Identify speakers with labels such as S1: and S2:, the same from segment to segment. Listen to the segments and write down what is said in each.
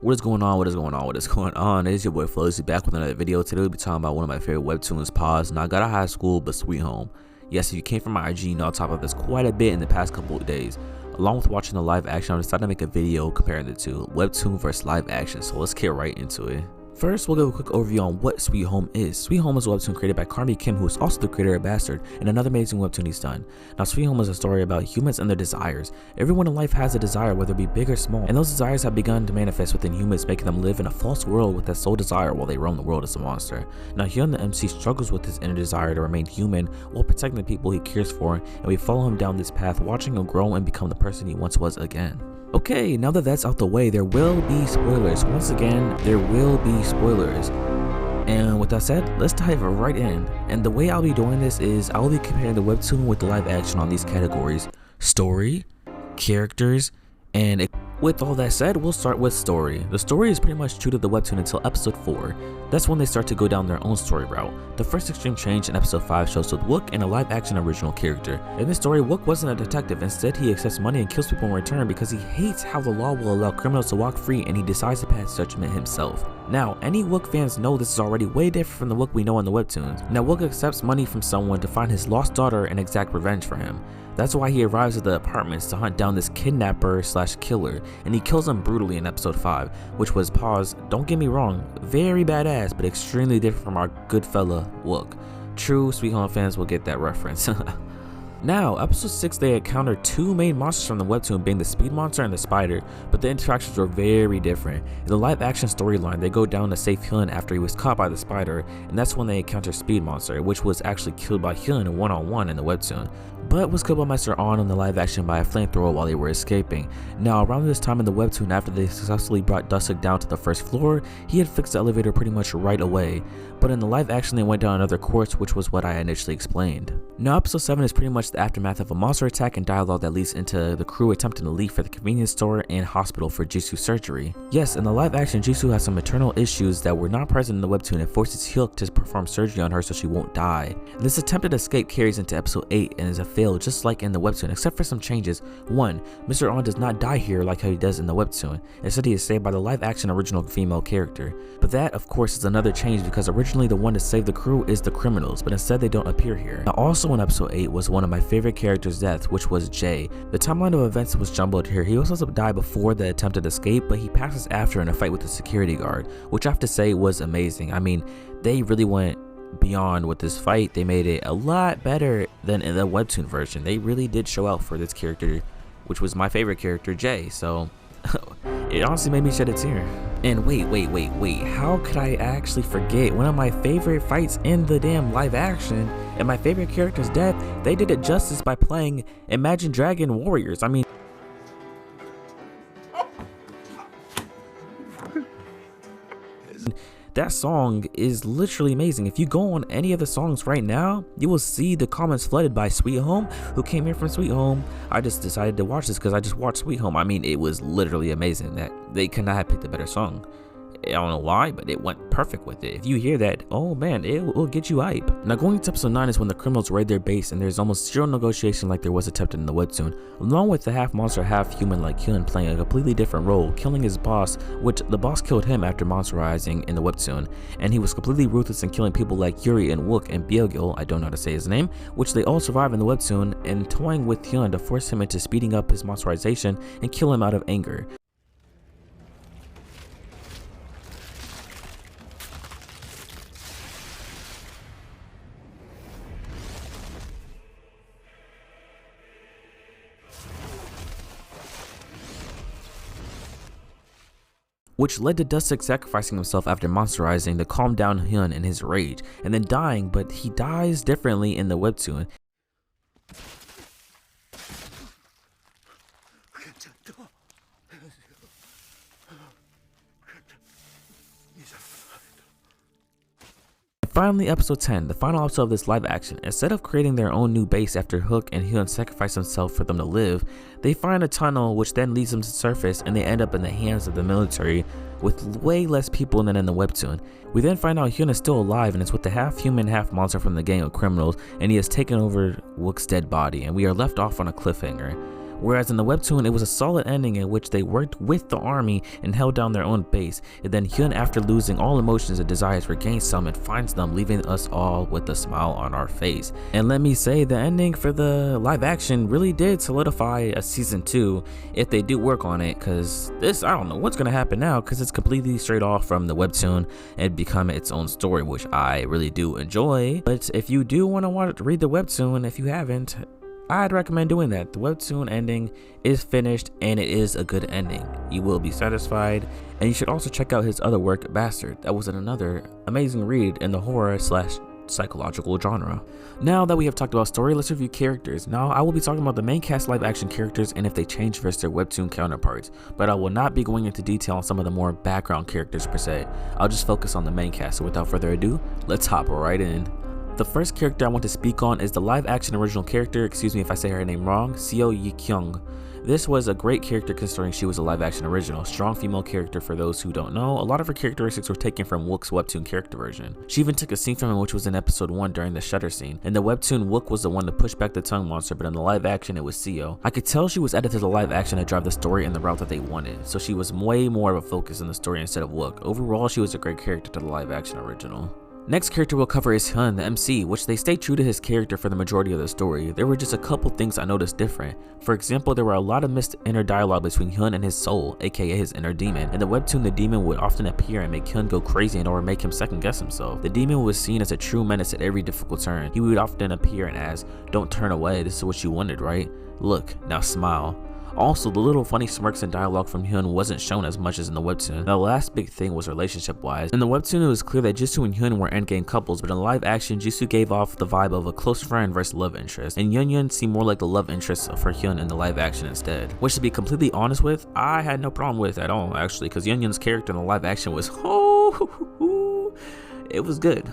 S1: What is going on? What is going on? What is going on? It is your boy Flozy back with another video. Today we'll be talking about one of my favorite webtoons, Pause. Now I got out of high school, but Sweet Home. Yes, if you came from my IG, you know I'll talk about this quite a bit in the past couple of days. Along with watching the live action, I decided to make a video comparing the two, webtoon versus live action. So let's get right into it. First, we'll give a quick overview on what Sweet Home is. Sweet Home is a webtoon created by Carmi Kim, who is also the creator of Bastard, and another amazing webtoon he's done. Now, Sweet Home is a story about humans and their desires. Everyone in life has a desire, whether it be big or small, and those desires have begun to manifest within humans, making them live in a false world with that sole desire while they roam the world as a monster. Now, Hyun, the MC, struggles with his inner desire to remain human while protecting the people he cares for, and we follow him down this path, watching him grow and become the person he once was again. Okay, now that that's out the way, there will be spoilers. Once again, there will be spoilers. And with that said, let's dive right in. And the way I'll be doing this is I'll be comparing the webtoon with the live action on these categories: story, characters, and with all that said, we'll start with story. The story is pretty much true to the webtoon until episode 4. That's when they start to go down their own story route. The first extreme change in episode 5 shows with Wook and a live action original character. In this story, Wook wasn't a detective. Instead, he accepts money and kills people in return because he hates how the law will allow criminals to walk free, and he decides to pass judgment himself. Now, any Wook fans know this is already way different from the Wook we know in the webtoons. Now, Wook accepts money from someone to find his lost daughter and exact revenge for him. That's why he arrives at the apartments to hunt down this kidnapper slash killer, and he kills him brutally in episode 5, which was, pause, don't get me wrong, very badass, but extremely different from our good fella Wook. True Sweet Home fans will get that reference. Now, episode 6, they encounter two main monsters from the webtoon, being the speed monster and the spider, but the interactions were very different. In the live action storyline, they go down to save Hyun after he was caught by the spider, and that's when they encounter speed monster, which was actually killed by Hyun one-on-one in the webtoon, but was killed by Mr. On in the live action by a flamethrower while they were escaping. Now, around this time in the webtoon, after they successfully brought Dusik down to the first floor, he had fixed the elevator pretty much right away, but in the live action they went down another course, which was what I initially explained. Now, episode 7 is pretty much the aftermath of a monster attack and dialogue that leads into the crew attempting to leave for the convenience store and hospital for Jisoo's surgery. Yes, in the live action, Jisoo has some maternal issues that were not present in the webtoon and forces Hyuk to perform surgery on her so she won't die. This attempted escape carries into episode 8 and is a fail just like in the webtoon, except for some changes. 1. Mr. On does not die here like how he does in the webtoon. Instead, he is saved by the live action original female character. But that, of course, is another change because originally the one to save the crew is the criminals, but instead they don't appear here. Now, also in episode 8 was one of my favorite characters' death, which was Jay. The timeline of events was jumbled here. He was supposed to die before the attempted escape, but he passes after in a fight with the security guard, which I have to say was amazing. I mean, they really went beyond with this fight. They made it a lot better than in the webtoon version. They really did show out for this character, which was my favorite character, Jay. So it honestly made me shed a tear. And wait, how could I actually forget one of my favorite fights in the damn live action and my favorite character's death? They did it justice by playing Imagine Dragon Warriors. I mean, that song is literally amazing. If you go on any of the songs right now, you will see the comments flooded by Sweet Home, who came here from Sweet Home. I just decided to watch this because I just watched Sweet Home. I mean, it was literally amazing. That they could not have picked a better song. I don't know why, but it went perfect with it. If you hear that, oh man, it will get you hype. Now, going to episode 9 is when the criminals raid their base and there's almost zero negotiation like there was attempted in the webtoon, along with the half monster, half human like Hyun playing a completely different role, killing his boss, which the boss killed him after monsterizing in the webtoon, and he was completely ruthless in killing people like Yuri and Wook and Byung-il, I don't know how to say his name, which they all survive in the webtoon, and toying with Hyun to force him into speeding up his monsterization and kill him out of anger. Which led to Dusik sacrificing himself after monsterizing to calm down Hyun in his rage, and then dying, but he dies differently in the webtoon. Finally, episode 10, the final episode of this live action. Instead of creating their own new base after Hook and Hyun sacrifice himself for them to live, they find a tunnel which then leads them to surface, and they end up in the hands of the military with way less people than in the webtoon. We then find out Hyun is still alive and is with the half human, half monster from the gang of criminals, and he has taken over Wook's dead body, and we are left off on a cliffhanger. Whereas in the webtoon, it was a solid ending in which they worked with the army and held down their own base, and then Hyun, after losing all emotions and desires, regains some and finds them, leaving us all with a smile on our face. And let me say, the ending for the live action really did solidify a season 2 if they do work on it, because this, I don't know what's gonna happen now, because it's completely straight off from the webtoon and become its own story, which I really do enjoy. But if you do want to read the webtoon, if you haven't, I'd recommend doing that. The webtoon ending is finished and it is a good ending. You will be satisfied, and you should also check out his other work, Bastard. That was another amazing read in the horror / psychological genre. Now that we have talked about story, let's review characters. Now I will be talking about the main cast live action characters and if they change versus their webtoon counterparts, but I will not be going into detail on some of the more background characters per se. I'll just focus on the main cast, so without further ado, let's hop right in. The first character I want to speak on is the live action original character, excuse me if I say her name wrong, Seo Yi-kyung. This was a great character considering she was a live action original. Strong female character for those who don't know. A lot of her characteristics were taken from Wook's webtoon character version. She even took a scene from him which was in episode 1 during the shutter scene. In the webtoon, Wook was the one to push back the tongue monster, but in the live action it was Seo. I could tell she was added to the live action to drive the story in the route that they wanted, so she was way more of a focus in the story instead of Wook. Overall, she was a great character to the live action original. Next character we'll cover is Hyun, the MC, which they stayed true to his character for the majority of the story. There were just a couple things I noticed different. For example, there were a lot of missed inner dialogue between Hyun and his soul, aka his inner demon. In the webtoon, the demon would often appear and make Hyun go crazy and or make him second guess himself. The demon was seen as a true menace at every difficult turn. He would often appear and ask, "Don't turn away, this is what you wanted, right? Look, now smile." Also, the little funny smirks and dialogue from Hyun wasn't shown as much as in the webtoon. Now, the last big thing was relationship wise. In the webtoon, it was clear that Jisoo and Hyun were endgame couples, but in live action, Jisoo gave off the vibe of a close friend versus love interest, and Yun seemed more like the love interest for Hyun in the live action instead. Which, to be completely honest with, I had no problem with at all actually, because Yun's character in the live action was it was good.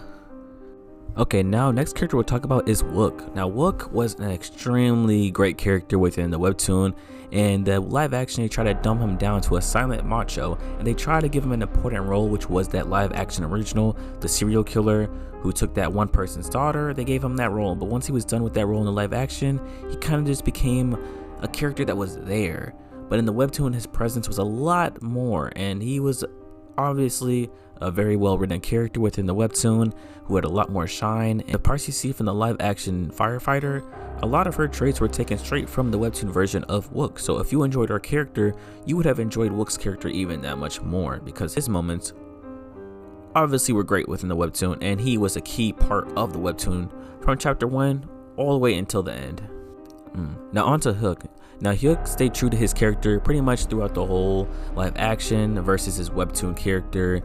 S1: Okay, now next character we'll talk about is Wook. Now Wook was an extremely great character within the webtoon, and the live action they try to dumb him down to a silent macho, and they try to give him an important role, which was that live action original, the serial killer who took that one person's daughter. They gave him that role, but once he was done with that role in the live action, he kind of just became a character that was there. But in the webtoon, his presence was a lot more, and he was obviously a very well written character within the webtoon who had a lot more shine. And the parts you see from the live action firefighter, a lot of her traits were taken straight from the webtoon version of Wook. So if you enjoyed her character, you would have enjoyed Wook's character even that much more, because his moments obviously were great within the webtoon, and he was a key part of the webtoon from chapter 1 all the way until the end. Now on to Hyuk. Now Hyuk stayed true to his character pretty much throughout the whole live action versus his webtoon character,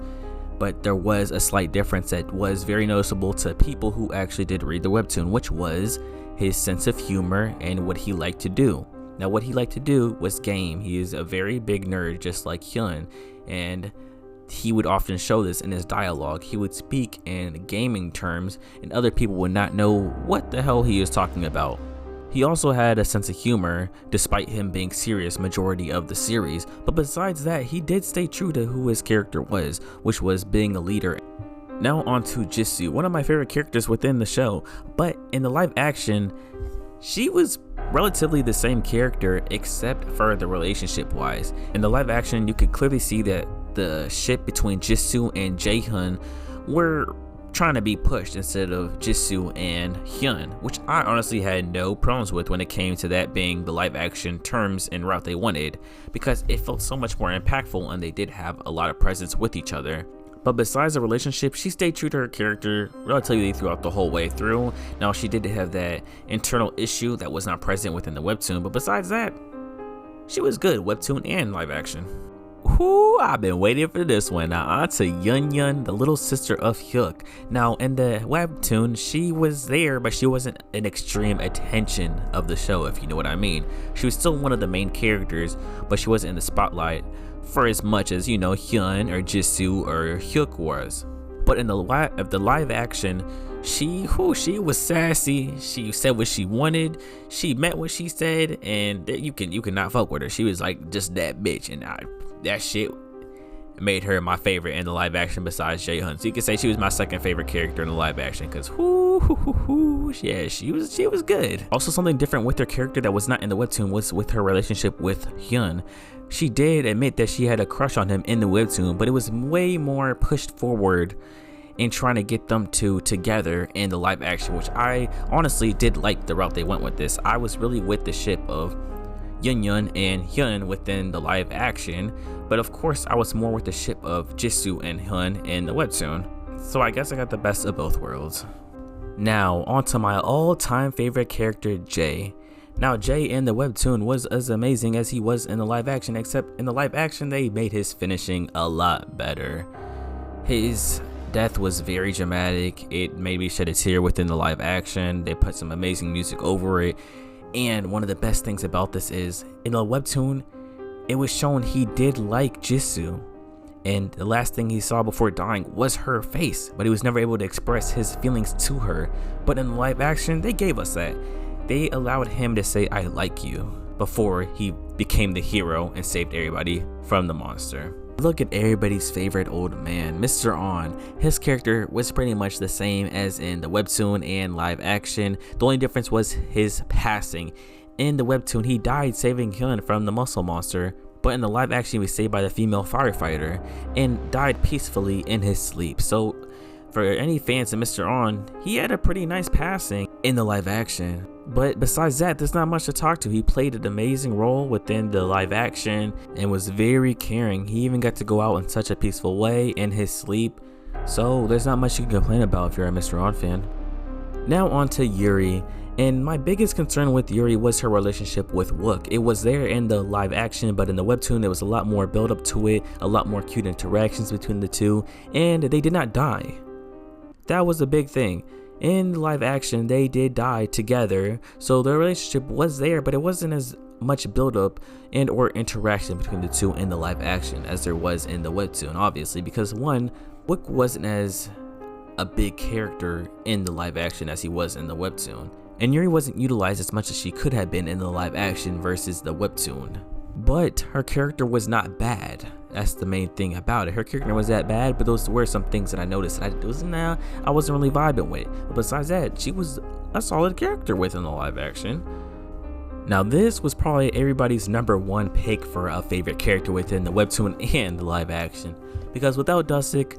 S1: but there was a slight difference that was very noticeable to people who actually did read the webtoon, which was his sense of humor and what he liked to do. Now what he liked to do was game. He is a very big nerd just like Hyun, and he would often show this in his dialogue. He would speak in gaming terms and other people would not know what the hell he is talking about. He also had a sense of humor despite him being serious majority of the series, but besides that, he did stay true to who his character was, which was being a leader. Now on to Jisoo, one of my favorite characters within the show, but in the live action, she was relatively the same character except for the relationship wise. In the live action, you could clearly see that the ship between Jisoo and Jaehyun were trying to be pushed instead of Jisoo and Hyun, which I honestly had no problems with when it came to that being the live action terms and route they wanted, because it felt so much more impactful and they did have a lot of presence with each other. But besides the relationship, she stayed true to her character relatively throughout the whole way through. Now she did have that internal issue that was not present within the webtoon, but besides that, she was good webtoon and live action. Whoo, I've been waiting for this one. Now on to Yun, the little sister of Hyuk. Now in the webtoon, she was there, but she wasn't an extreme attention of the show, if you know what I mean. She was still one of the main characters, but she wasn't in the spotlight for as much as, you know, Hyun or Jisoo or Hyuk was. But in the live action, she was sassy. She said what she wanted. She meant what she said, and you cannot fuck with her. She was like just that bitch, and that shit made her my favorite in the live action besides Jaehyun. So you can say she was my second favorite character in the live action, because Ooh, yeah, she was good. Also, something different with her character that was not in the webtoon was with her relationship with Hyun. She did admit that she had a crush on him in the webtoon, but it was way more pushed forward in trying to get them two together in the live action, which I honestly did like the route they went with this. I was really with the ship of Yun and Hyun within the live action, but of course I was more with the ship of Jisoo and Hyun in the webtoon. So I guess I got the best of both worlds. Now onto my all-time favorite character, Jay. Now Jay in the webtoon was as amazing as he was in the live action, except in the live action they made his finishing a lot better. His death was very dramatic. It made me shed a tear within the live action. They put some amazing music over it. And one of the best things about this is, in the webtoon, it was shown he did like Jisoo. And the last thing he saw before dying was her face, but he was never able to express his feelings to her. But in the live action, they gave us that. They allowed him to say, "I like you," before he became the hero and saved everybody from the monster. Look at everybody's favorite old man, Mr. On. His character was pretty much the same as in the webtoon and live action. The only difference was his passing. In the webtoon, he died saving Hyun from the muscle monster, but in the live action, he was saved by the female firefighter and died peacefully in his sleep. So for any fans of Mr. On, he had a pretty nice passing in the live action. But besides that, there's not much to talk to. He played an amazing role within the live action and was very caring. He even got to go out in such a peaceful way in his sleep. So there's not much you can complain about if you're a Mr. On fan. Now on to Yuri. And my biggest concern with Yuri was her relationship with Wook. It was there in the live action, but in the webtoon there was a lot more build up to it, a lot more cute interactions between the two, and they did not die. That was a big thing. In live action, they did die together, so their relationship was there, but it wasn't as much build-up and or interaction between the two in the live action as there was in the webtoon, obviously, because one, Wook wasn't as a big character in the live action as he was in the webtoon, and Yuri wasn't utilized as much as she could have been in the live action versus the webtoon. But her character was not bad. That's the main thing about it. Her character was that bad, but those were some things that I noticed that I wasn't really vibing with. But besides that, she was a solid character within the live action. Now this was probably everybody's #1 pick for a favorite character within the webtoon and the live action, because without Dusik,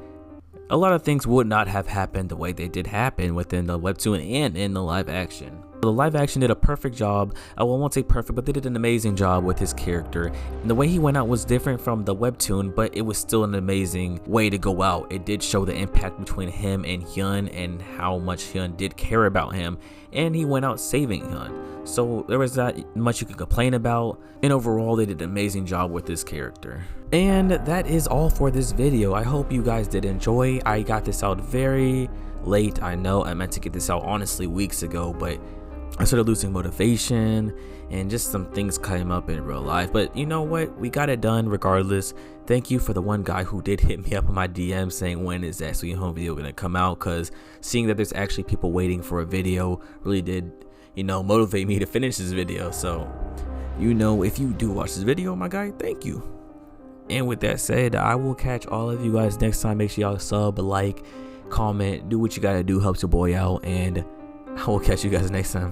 S1: a lot of things would not have happened the way they did happen within the webtoon and in the live action. The live action did a perfect job. I won't say perfect, but they did an amazing job with his character. And the way he went out was different from the webtoon, but it was still an amazing way to go out. It did show the impact between him and Hyun and how much Hyun did care about him. And he went out saving Hyun. So there was not much you could complain about. And overall, they did an amazing job with this character. And that is all for this video. I hope you guys did enjoy. I got this out very late. I know I meant to get this out honestly weeks ago, but I started losing motivation and just some things came up in real life. But you know what? We got it done regardless. Thank you for the one guy who did hit me up on my DM saying when is that Sweet Home video gonna come out, because seeing that there's actually people waiting for a video really did, motivate me to finish this video. So, if you do watch this video, my guy, thank you. And with that said, I will catch all of you guys next time. Make sure y'all sub, like, comment, do what you gotta do, helps your boy out, and I will catch you guys next time.